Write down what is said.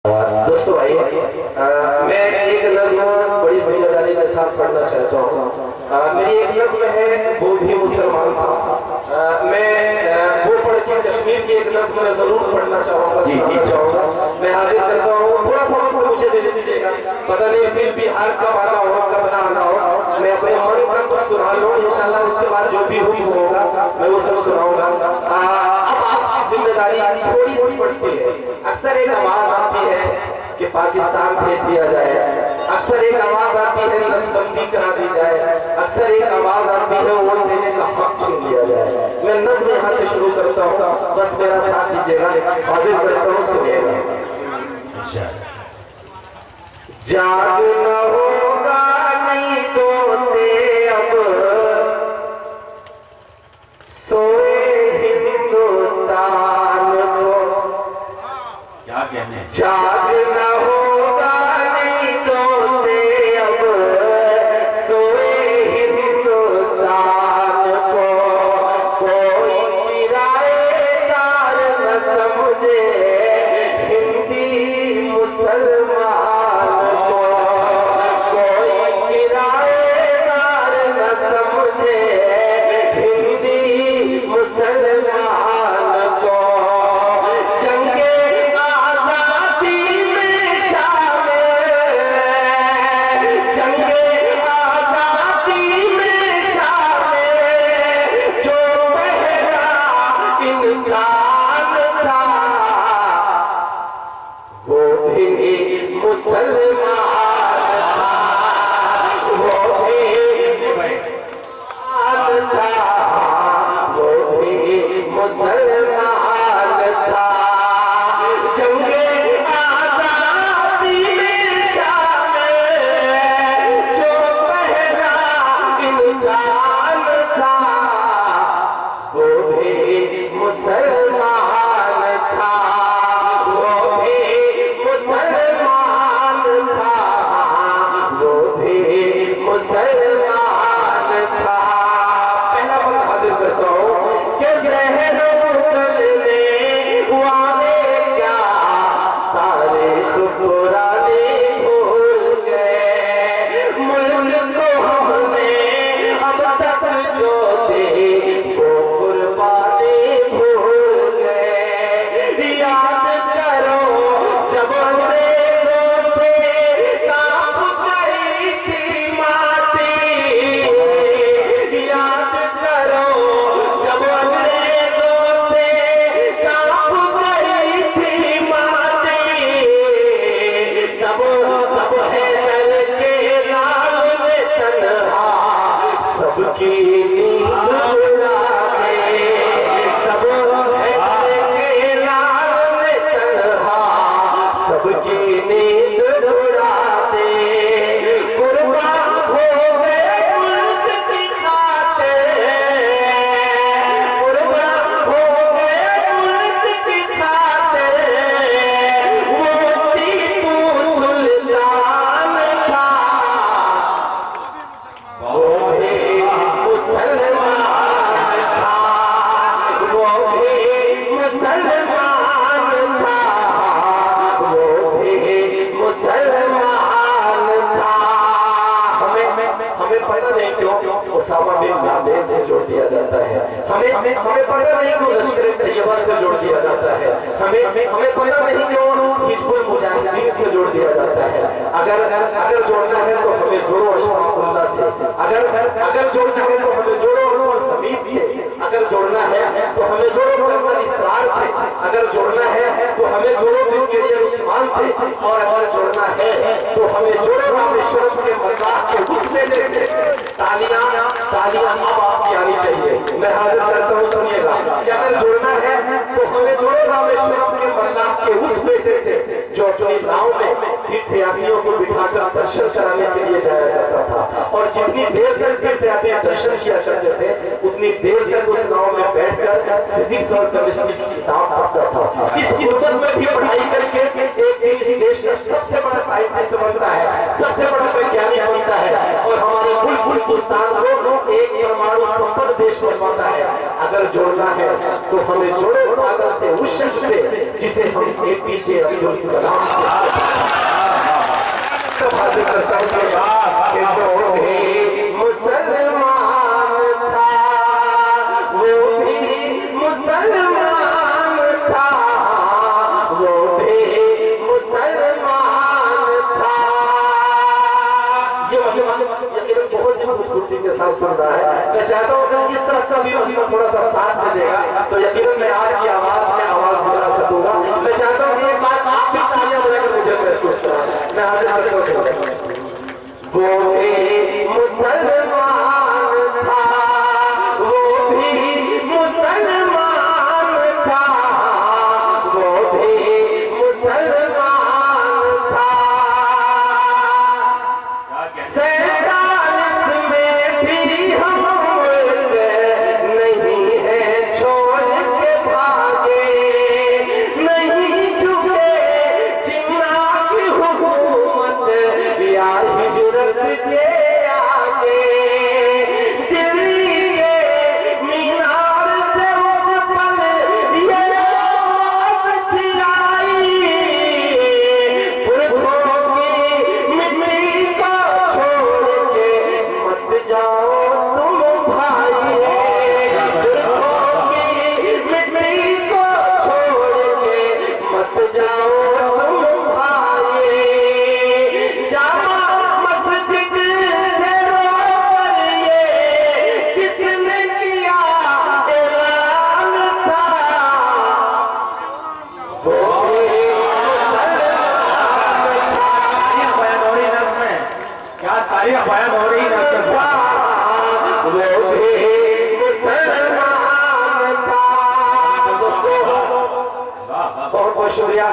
दोस्तों भाई मैं एक नज़्म बड़ी जिम्मेदारी के साथ पढ़ना चाहता हूँ। मेरी एक नज़्म है वो भी मुसलमान था। मैं वो पढ़ के कश्मीर की एक नज़्म में जरूर पढ़ना चाहूँगा। मैं हाजिर करता हूँ, थोड़ा सा वक्त मुझे दे दीजिएगा। पता नहीं फिर बिहार कब आना हो कब ना आना हो, मैं अपने मन का कुछ सुना लूँ, इंशाल्लाह उसके बाद जो भी होगा मैं वो सब सुनाऊंगा। अब आपकी जिम्मेदारी थोड़ी सी पड़ती है। अक्सर एक आवाज आती है कि पाकिस्तान भेज दिया जाए, अक्सर एक आवाज आती है नसबंदी करा दी जाए, अक्सर एक आवाज आती है वोट देने का हक छीन लिया जाए। मैं नज़्म यहाँ से शुरू करता हूँ, बस मेरा साथ दीजिएगा, हाजिर करता हूँ, सुनिएगा। जागना होगा नहीं तो से अब सोए हिंदुस्तान को, क्या कहने जागना होगा नहीं तो से अब सोए हिंदुस्तान को, कोई किराएदार न समझे हिंदी मुसलमान को, कोई किराएदार न समझे हिंदी मुसलमान को। हमें पता नहीं क्यों लश्कर तैयबा से जोड़ दिया जाता है, हमें पता नहीं क्यों हिजबुल मुजाहिदीन से जोड़ दिया जाता है। अगर जोड़ना है तो हमें जोड़ो अशफाकुल्लाह से, अगर जोड़ना है तो हमें जोड़ो हमीद से, अगर जोड़ना है तो हमें जोड़ो मोहम्मद इसरार से, अगर जोड़ना है तो हमें जोड़ो ब्रिगेडियर उस्मान से, और अगर जोड़ना है तो हमें जोड़ो रामेश्वरम के मल्लाह के उस बेटे से। तालियां अब आपकी आनी चाहिए। मैं हाजिर करता हूँ, सुनिएगा। अगर जोड़ना है तो हमें जोड़ो रामेश्वरम के मल्लाह के उस बेटे से जो अपनी नाव में तीर्थयात्रियों को बिठाकर दर्शन कराने के लिए जाया जाता था, और जितनी देर तक तीर्थयात्री दर्शन किया करते थे उतनी देर तक उस नाव में बैठकर फिजिक्स और केमिस्ट्री की किताब पढ़ता था। इस गुर्बत में भी पढ़ाई करके एक किसी देश का सबसे बड़ा साइंटिस्ट बनता है, सबसे बड़ा वैज्ञानिक बनता है, और हमारे मुल्क हिंदुस्तान को एक परमाणु संपन्न देश बनता है। अगर जोड़ना है तो हमें जोड़ो कागज से, उस शख्स से जिसे हम APJ अब्दुल कलाम अर्ज करता हूँ कि वो भी मुसलमान था, वो भी मुसलमान था, वो भी मुसलमान था। ये यकीनन बहुत ही खूबसूरती के साथ सुन रहा है। मैं चाहता हूँ कि इस तरह का भी थोड़ा सा साथ दे देगा तो यकीनन मैं आपकी आवाज में आवाज मिला सकूंगा। मैं चाहता हूँ कि एक बार आप भी तालियां बजाकर मुझे महसूस कराएं। मैं हाजिर करता हूँ। वो भी मुसलमान था, वो भी मुसलमान था, वो भी मुसलमान था। 47 में भी हम नहीं है छोड़ के भागे, नहीं झुके जिन्ना की हुकूमत या हिजरत के आगे। दिल्ली के मीनार से उस पल ये आवाज़ थी आई, पुरखों की मिट्टी को छोड़ के मत जाओ तुम भाई, पुरखों की मिट्टी को छोड़ के मत जाओ तुम भाई। जामा मस्जिद से रोकर ये जिसने किया ऐलान था, वो भी बयान हो रही नज़्म में, क्या तारीफ बयान हो रही नज़्म में। वो भी मुसलमान था। दोस्तों वाह वाह। बहुत बहुत शुक्रिया।